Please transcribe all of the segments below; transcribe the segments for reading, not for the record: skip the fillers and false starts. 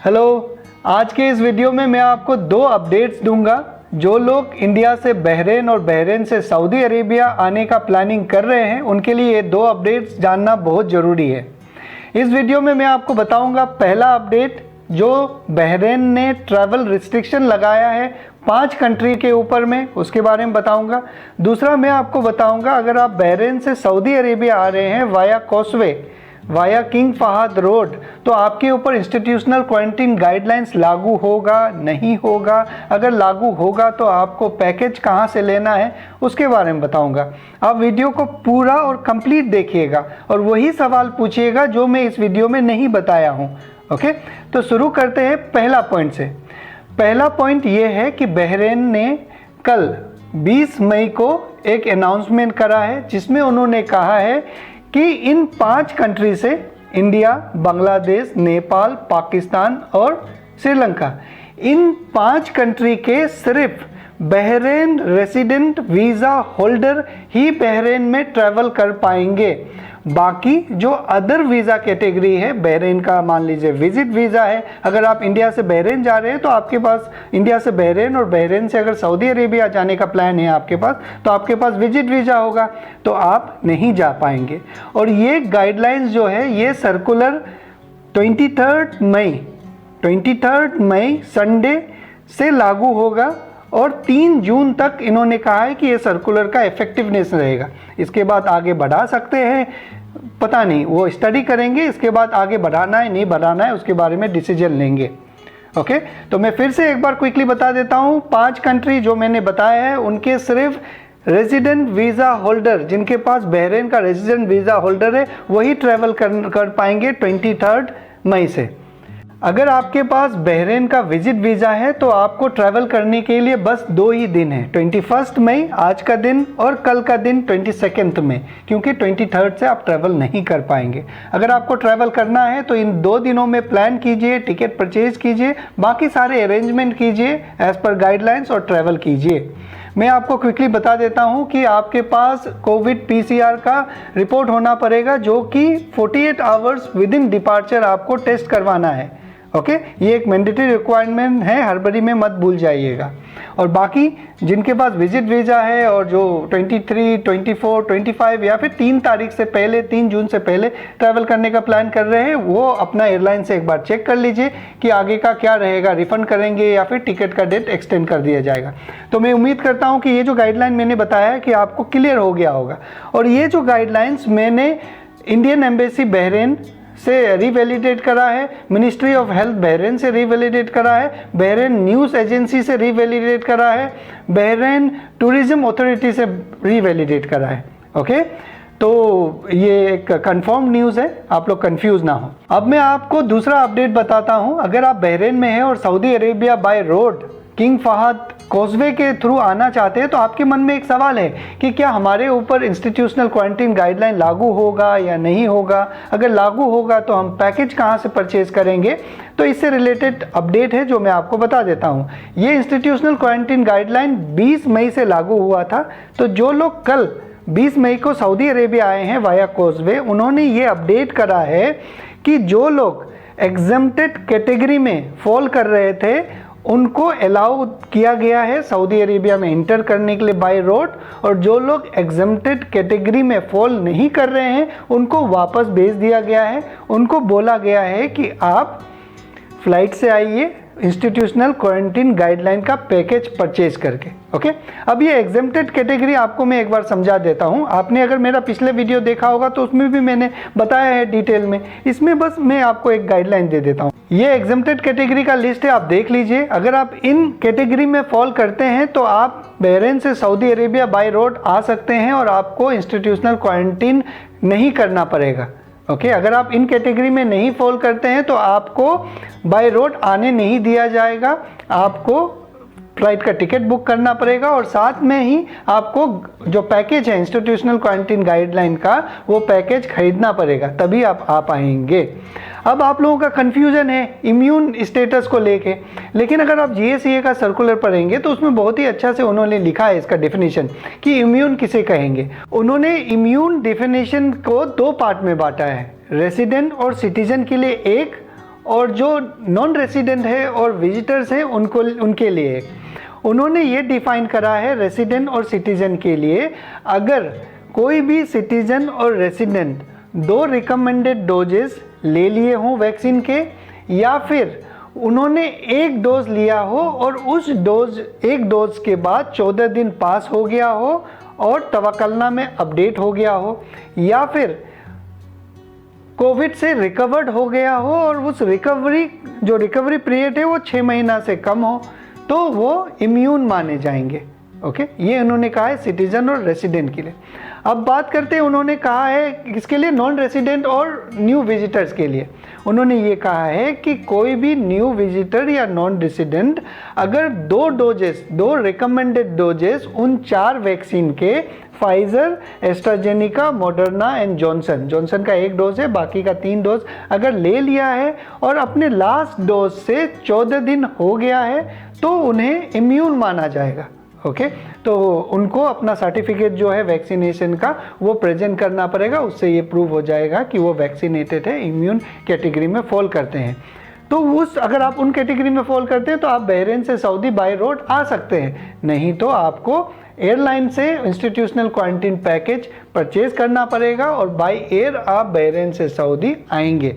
Hello, आज के इस वीडियो में मैं आपको दो अपडेट्स दूंगा। जो लोग इंडिया से बहरीन और बहरीन से सऊदी अरेबिया आने का प्लानिंग कर रहे हैं उनके लिए ये दो अपडेट्स जानना बहुत ज़रूरी है। इस वीडियो में मैं आपको बताऊंगा पहला अपडेट, जो बहरीन ने ट्रैवल रिस्ट्रिक्शन लगाया है 5 कंट्री के ऊपर में, उसके बारे में बताऊंगा। दूसरा मैं आपको बताऊंगा अगर आप बहरीन से सऊदी अरेबिया आ रहे हैं via causeway, via king Fahd road, तो आपके ऊपर इंस्टीट्यूशनल क्वारंटीन गाइडलाइंस लागू होगा नहीं होगा। अगर लागू होगा तो आपको पैकेज कहां से लेना है उसके बारे में बताऊंगा। आप वीडियो को पूरा और कंप्लीट देखिएगा और वही सवाल पूछिएगा जो मैं इस वीडियो में नहीं बताया हूं। ओके, तो शुरू करते हैं पहला पॉइंट से। पहला पॉइंट ये है कि बहरीन ने कल 20 मई को एक अनाउंसमेंट करा है जिसमें उन्होंने कहा है कि इन 5 कंट्री से इंडिया, बांग्लादेश, नेपाल, पाकिस्तान और श्रीलंका, इन 5 कंट्री के सिर्फ बहरीन रेसिडेंट वीज़ा होल्डर ही बहरीन में ट्रैवल कर पाएंगे। बाकी जो अदर वीज़ा कैटेगरी है, बहरीन का मान लीजिए विजिट वीज़ा है, अगर आप इंडिया से बहरीन जा रहे हैं तो आपके पास इंडिया से बहरीन और बहरीन से अगर सऊदी अरेबिया जाने का प्लान है आपके पास, तो आपके पास विजिट वीज़ा होगा, तो आप नहीं जा पाएंगे। और ये गाइडलाइंस जो है ये सर्कुलर 23 मई संडे से लागू होगा और 3 जून तक इन्होंने कहा है कि ये सर्कुलर का इफेक्टिवनेस रहेगा। इसके बाद आगे बढ़ा सकते हैं, पता नहीं, वो स्टडी करेंगे, इसके बाद आगे बढ़ाना है नहीं बढ़ाना है उसके बारे में डिसीजन लेंगे। ओके, तो मैं फिर से एक बार क्विकली बता देता हूँ। 5 कंट्री जो मैंने बताया है उनके सिर्फ रेजिडेंट वीज़ा होल्डर, जिनके पास बहरीन का रेजिडेंट वीज़ा होल्डर है, वही ट्रैवल कर पाएंगे 23 मई से। अगर आपके पास बहरीन का विजिट वीज़ा है तो आपको ट्रैवल करने के लिए बस 2 ही दिन है, 21 मई आज का दिन और कल का दिन 22 मई, क्योंकि 23 से आप ट्रैवल नहीं कर पाएंगे। अगर आपको ट्रैवल करना है तो इन 2 दिनों में प्लान कीजिए, टिकट परचेज कीजिए, बाकी सारे अरेंजमेंट कीजिए एज पर गाइडलाइंस और ट्रैवल कीजिए। मैं आपको क्विकली बता देता हूं कि आपके पास कोविड PCR का रिपोर्ट होना पड़ेगा, जो कि 48 आवर्स विद इन डिपार्चर आपको टेस्ट करवाना है। ओके, ये एक मैंडेटरी रिक्वायरमेंट है, हड़बड़ी में मत भूल जाइएगा। और बाकी जिनके पास विजिट वीज़ा है और जो 23, 24, 25 या फिर 3 तारीख से पहले, 3 जून से पहले ट्रैवल करने का प्लान कर रहे हैं, वो अपना एयरलाइन से एक बार चेक कर लीजिए कि आगे का क्या रहेगा, रिफंड करेंगे या फिर टिकट का डेट एक्सटेंड कर दिया जाएगा। तो मैं उम्मीद करता हूँ कि ये जो गाइडलाइन मैंने बताया है कि आपको क्लियर हो गया होगा। और ये जो गाइडलाइंस मैंने इंडियन एम्बेसी बहरीन से रिवैलिडेट करा है, मिनिस्ट्री ऑफ हेल्थ बहरीन से रिवैलिडेट करा है, बहरीन न्यूज़ एजेंसी से रिवैलिडेट करा है, बहरीन टूरिज्म अथॉरिटी से रिवैलिडेट करा है। ओके, तो ये एक कंफर्म न्यूज़ है, आप लोग कंफ्यूज ना हो। अब मैं आपको दूसरा अपडेट बताता हूँ। अगर आप बहरीन में हैं और Saudi Arabia by road King Fahd causeway के थ्रू आना चाहते हैं तो आपके मन में एक सवाल है कि क्या हमारे ऊपर इंस्टीट्यूशनल क्वारंटीन गाइडलाइन लागू होगा या नहीं होगा। अगर लागू होगा तो हम पैकेज कहां से परचेज करेंगे, तो इससे रिलेटेड अपडेट है जो मैं आपको बता देता हूं। ये इंस्टीट्यूशनल क्वारंटीन गाइडलाइन 20 मई से लागू हुआ था। तो जो लोग कल 20 मई को सऊदी अरेबिया आए हैं वाया कॉजवे, उन्होंने ये अपडेट करा है कि जो लोग एग्जम्प्टेड कैटेगरी में फॉल कर रहे थे उनको अलाउ किया गया है सऊदी अरेबिया में इंटर करने के लिए बाय रोड, और जो लोग एग्जम्प्टेड कैटेगरी में फॉल नहीं कर रहे हैं उनको वापस भेज दिया गया है। उनको बोला गया है कि आप फ्लाइट से आइए इंस्टीट्यूशनल क्वारंटीन गाइडलाइन का पैकेज परचेज करके। ओके, अब ये एग्जम्प्टेड कैटेगरी आपको मैं एक बार समझा देता हूँ। आपने अगर मेरा पिछले वीडियो देखा होगा तो उसमें भी मैंने बताया है डिटेल में, इसमें बस मैं आपको एक गाइडलाइन दे देता हूँ। ये एग्जम्प्टेड कैटेगरी का लिस्ट है, आप देख लीजिए। अगर आप इन कैटेगरी में फॉल करते हैं तो आप बहरीन से सऊदी अरेबिया बाय रोड आ सकते हैं और आपको इंस्टीट्यूशनल क्वारंटीन नहीं करना पड़ेगा। ओके, अगर आप इन कैटेगरी में नहीं फॉल करते हैं तो आपको बाय रोड आने नहीं दिया जाएगा, आपको फ्लाइट का टिकट बुक करना पड़ेगा और साथ में ही आपको जो पैकेज है इंस्टीट्यूशनल क्वारंटीन गाइडलाइन का, वो पैकेज खरीदना पड़ेगा, तभी आप आ पाएंगे। अब आप लोगों का कन्फ्यूजन है इम्यून स्टेटस को लेके, लेकिन अगर आप GSEA का सर्कुलर पढ़ेंगे तो उसमें बहुत ही अच्छा से उन्होंने लिखा है इसका डेफिनेशन कि इम्यून किसे कहेंगे। उन्होंने इम्यून डेफिनेशन को 2 पार्ट में बांटा है, रेसिडेंट और सिटीजन के लिए एक और जो नॉन रेसिडेंट है और विजिटर्स हैं उनके लिए। उन्होंने ये डिफाइन करा है रेसिडेंट और सिटीजन के लिए, अगर कोई भी सिटीजन और रेसिडेंट 2 रिकमेंडेड डोजेस ले लिए हों वैक्सीन के, या फिर उन्होंने 1 डोज लिया हो और उस एक डोज के बाद 14 दिन पास हो गया हो और तवक्कलना में अपडेट हो गया हो, या फिर कोविड से रिकवर्ड हो गया हो और उस रिकवरी पीरियड है वो 6 महीना से कम हो, तो वो इम्यून माने जाएंगे। ओके, ये उन्होंने कहा है सिटीजन और रेसिडेंट के लिए। अब बात करते हैं, उन्होंने कहा है किसके लिए, नॉन रेसिडेंट और न्यू विजिटर्स के लिए। उन्होंने ये कहा है कि कोई भी न्यू विजिटर या नॉन रेसिडेंट अगर 2 रिकमेंडेड डोजेस उन 4 वैक्सीन के, Pfizer, AstraZeneca, Moderna and Johnson का 1 डोज है, बाकी का 3 डोज अगर ले लिया है और अपने लास्ट डोज से 14 दिन हो गया है, तो उन्हें इम्यून माना जाएगा। ओके, तो उनको अपना सर्टिफिकेट जो है वैक्सीनेशन का वो प्रेजेंट करना पड़ेगा, उससे ये प्रूव हो जाएगा कि वो वैक्सीनेटेड है, इम्यून कैटेगरी में फॉल करते हैं। तो अगर आप उन कैटेगरी में फॉल करते हैं तो आप बहरीन से सऊदी बाय रोड आ सकते हैं, नहीं तो आपको एयरलाइन से इंस्टीट्यूशनल क्वारंटीन पैकेज परचेज करना पड़ेगा और बाय एयर आप बहरीन से सऊदी आएंगे।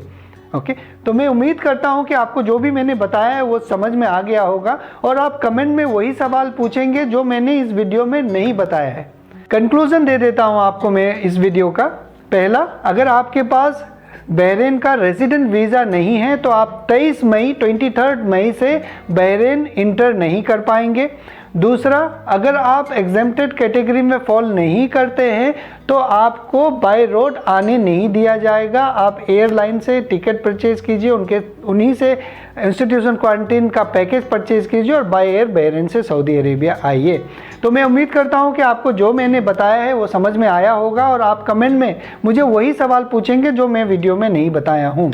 ओके, तो मैं उम्मीद करता हूं कि आपको जो भी मैंने बताया है वो समझ में आ गया होगा और आप कमेंट में वही सवाल पूछेंगे जो मैंने इस वीडियो में नहीं बताया है। कंक्लूजन दे देता हूं आपको मैं इस वीडियो का। पहला, अगर आपके पास बहरीन का रेजिडेंट वीज़ा नहीं है तो आप 23 मई से बहरीन इंटर नहीं कर पाएंगे। दूसरा, अगर आप एग्जेम्प्टेड कैटेगरी में फॉल नहीं करते हैं तो आपको बाय रोड आने नहीं दिया जाएगा। आप एयरलाइन से टिकट परचेज कीजिए, उन्हीं से इंस्टीट्यूशन क्वारंटीन का पैकेज परचेज कीजिए और बाय एयर बहरीन से सऊदी अरेबिया आइए। तो मैं उम्मीद करता हूं कि आपको जो मैंने बताया है वो समझ में आया होगा और आप कमेंट में मुझे वही सवाल पूछेंगे जो मैं वीडियो में नहीं बताया हूँ।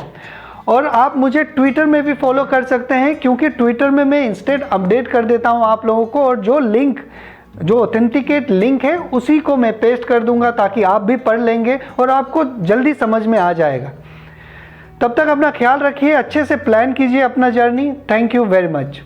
और आप मुझे ट्विटर में भी फॉलो कर सकते हैं, क्योंकि ट्विटर में मैं इंस्टेंट अपडेट कर देता हूं आप लोगों को, और जो ऑथेंटिकेट लिंक है उसी को मैं पेस्ट कर दूंगा ताकि आप भी पढ़ लेंगे और आपको जल्दी समझ में आ जाएगा। तब तक अपना ख्याल रखिए, अच्छे से प्लान कीजिए अपना journey. Thank you very much.